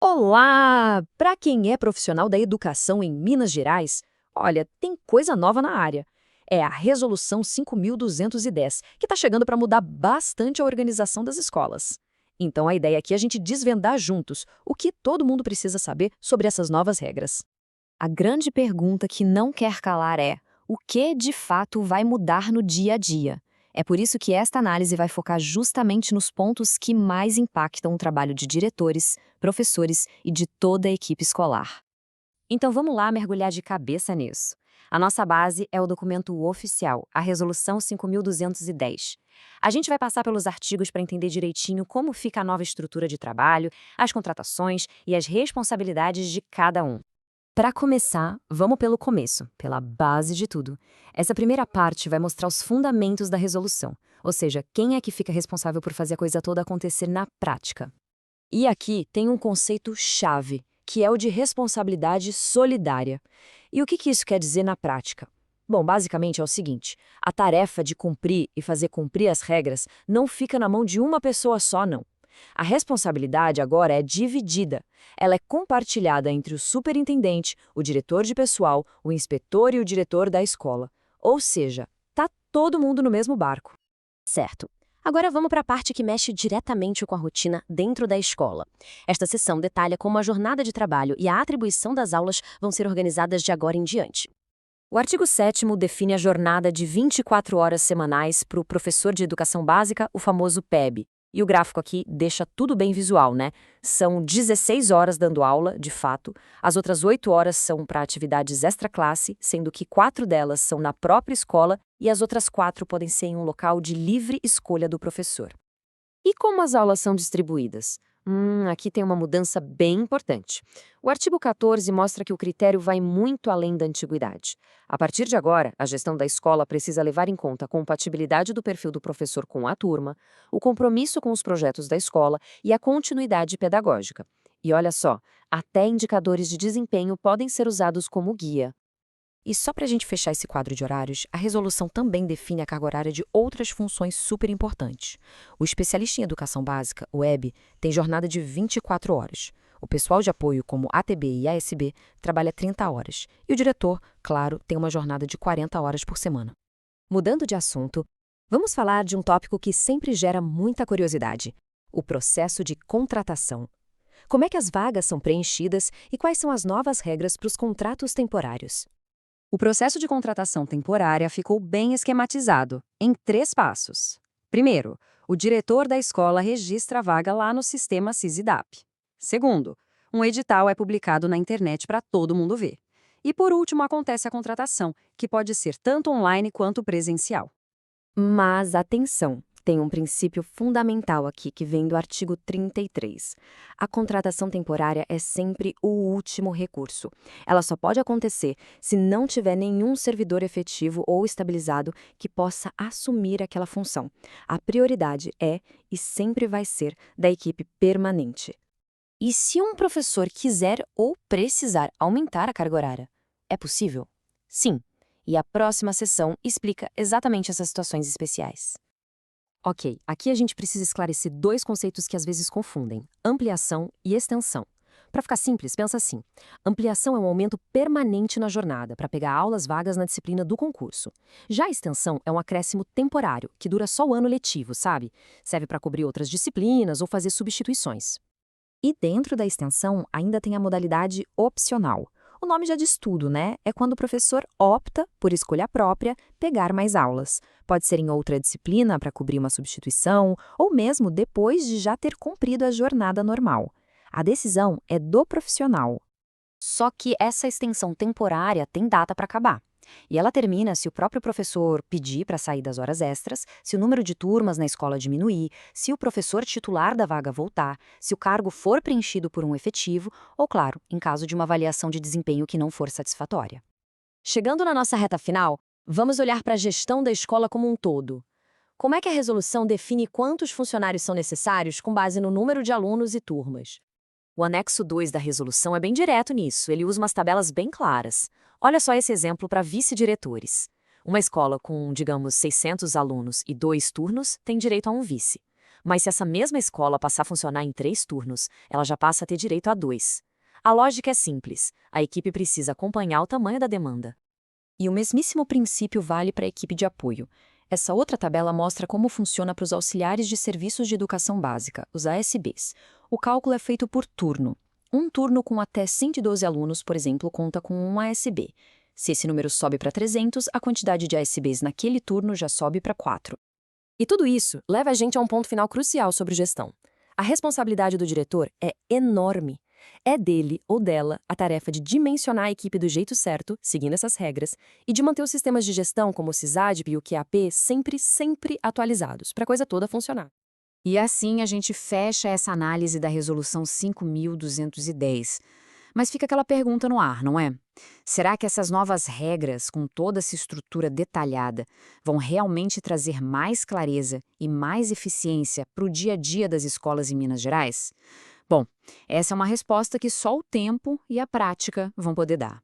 Olá! Para quem é profissional da educação em Minas Gerais, olha, tem coisa nova na área. É a Resolução 5.210, que está chegando para mudar bastante a organização das escolas. Então a ideia aqui é a gente desvendar juntos o que todo mundo precisa saber sobre essas novas regras. A grande pergunta que não quer calar é: o que de fato vai mudar no dia a dia? É por isso que esta análise vai focar justamente nos pontos que mais impactam o trabalho de diretores, professores e de toda a equipe escolar. Então vamos lá mergulhar de cabeça nisso. A nossa base é o documento oficial, a Resolução 5.210. A gente vai passar pelos artigos para entender direitinho como fica a nova estrutura de trabalho, as contratações e as responsabilidades de cada um. Para começar, vamos pelo começo, pela base de tudo. Essa primeira parte vai mostrar os fundamentos da resolução, ou seja, quem é que fica responsável por fazer a coisa toda acontecer na prática. E aqui tem um conceito chave, que é o de responsabilidade solidária. E o que isso quer dizer na prática? Bom, basicamente é o seguinte: a tarefa de cumprir e fazer cumprir as regras não fica na mão de uma pessoa só, não. A responsabilidade agora é dividida. Ela é compartilhada entre o superintendente, o diretor de pessoal, o inspetor e o diretor da escola. Ou seja, tá todo mundo no mesmo barco. Certo. Agora vamos para a parte que mexe diretamente com a rotina dentro da escola. Esta seção detalha como a jornada de trabalho e a atribuição das aulas vão ser organizadas de agora em diante. O artigo 7º define a jornada de 24 horas semanais para o professor de educação básica, o famoso PEB. E o gráfico aqui deixa tudo bem visual, né? São 16 horas dando aula, de fato. As outras 8 horas são para atividades extra-classe, sendo que 4 delas são na própria escola e as outras 4 podem ser em um local de livre escolha do professor. E como as aulas são distribuídas? Aqui tem uma mudança bem importante. O artigo 14 mostra que o critério vai muito além da antiguidade. A partir de agora, a gestão da escola precisa levar em conta a compatibilidade do perfil do professor com a turma, o compromisso com os projetos da escola e a continuidade pedagógica. E olha só, até indicadores de desempenho podem ser usados como guia. E só para a gente fechar esse quadro de horários, a resolução também define a carga horária de outras funções super importantes. O especialista em educação básica, o EB, tem jornada de 24 horas. O pessoal de apoio, como ATB e ASB, trabalha 30 horas. E o diretor, claro, tem uma jornada de 40 horas por semana. Mudando de assunto, vamos falar de um tópico que sempre gera muita curiosidade: o processo de contratação. Como é que as vagas são preenchidas e quais são as novas regras para os contratos temporários? O processo de contratação temporária ficou bem esquematizado, em 3 passos. Primeiro, o diretor da escola registra a vaga lá no sistema SISIDAP. Segundo, um edital é publicado na internet para todo mundo ver. E por último, acontece a contratação, que pode ser tanto online quanto presencial. Mas atenção! Tem um princípio fundamental aqui que vem do artigo 33. A contratação temporária é sempre o último recurso. Ela só pode acontecer se não tiver nenhum servidor efetivo ou estabilizado que possa assumir aquela função. A prioridade é e sempre vai ser da equipe permanente. E se um professor quiser ou precisar aumentar a carga horária? É possível? Sim. E a próxima sessão explica exatamente essas situações especiais. Ok, aqui a gente precisa esclarecer 2 conceitos que às vezes confundem: ampliação e extensão. Para ficar simples, pensa assim: ampliação é um aumento permanente na jornada, para pegar aulas vagas na disciplina do concurso. Já a extensão é um acréscimo temporário, que dura só o ano letivo, sabe? Serve para cobrir outras disciplinas ou fazer substituições. E dentro da extensão, ainda tem a modalidade opcional. O nome já diz tudo, né? É quando o professor opta, por escolha própria, pegar mais aulas. Pode ser em outra disciplina para cobrir uma substituição, ou mesmo depois de já ter cumprido a jornada normal. A decisão é do profissional. Só que essa extensão temporária tem data para acabar. E ela termina se o próprio professor pedir para sair das horas extras, se o número de turmas na escola diminuir, se o professor titular da vaga voltar, se o cargo for preenchido por um efetivo ou, claro, em caso de uma avaliação de desempenho que não for satisfatória. Chegando na nossa reta final, vamos olhar para a gestão da escola como um todo. Como é que a resolução define quantos funcionários são necessários com base no número de alunos e turmas? O anexo 2 da resolução é bem direto nisso, ele usa umas tabelas bem claras. Olha só esse exemplo para vice-diretores. Uma escola com, digamos, 600 alunos e 2 turnos tem direito a um vice. Mas se essa mesma escola passar a funcionar em 3 turnos, ela já passa a ter direito a 2. A lógica é simples, a equipe precisa acompanhar o tamanho da demanda. E o mesmíssimo princípio vale para a equipe de apoio. Essa outra tabela mostra como funciona para os auxiliares de serviços de educação básica, os ASBs. O cálculo é feito por turno. Um turno com até 112 alunos, por exemplo, conta com um ASB. Se esse número sobe para 300, a quantidade de ASBs naquele turno já sobe para 4. E tudo isso leva a gente a um ponto final crucial sobre gestão. A responsabilidade do diretor é enorme. É dele ou dela a tarefa de dimensionar a equipe do jeito certo, seguindo essas regras, e de manter os sistemas de gestão como o SISADP e o QAP sempre atualizados, para a coisa toda funcionar. E assim a gente fecha essa análise da Resolução 5.210. Mas fica aquela pergunta no ar, não é? Será que essas novas regras, com toda essa estrutura detalhada, vão realmente trazer mais clareza e mais eficiência para o dia a dia das escolas em Minas Gerais? Bom, essa é uma resposta que só o tempo e a prática vão poder dar.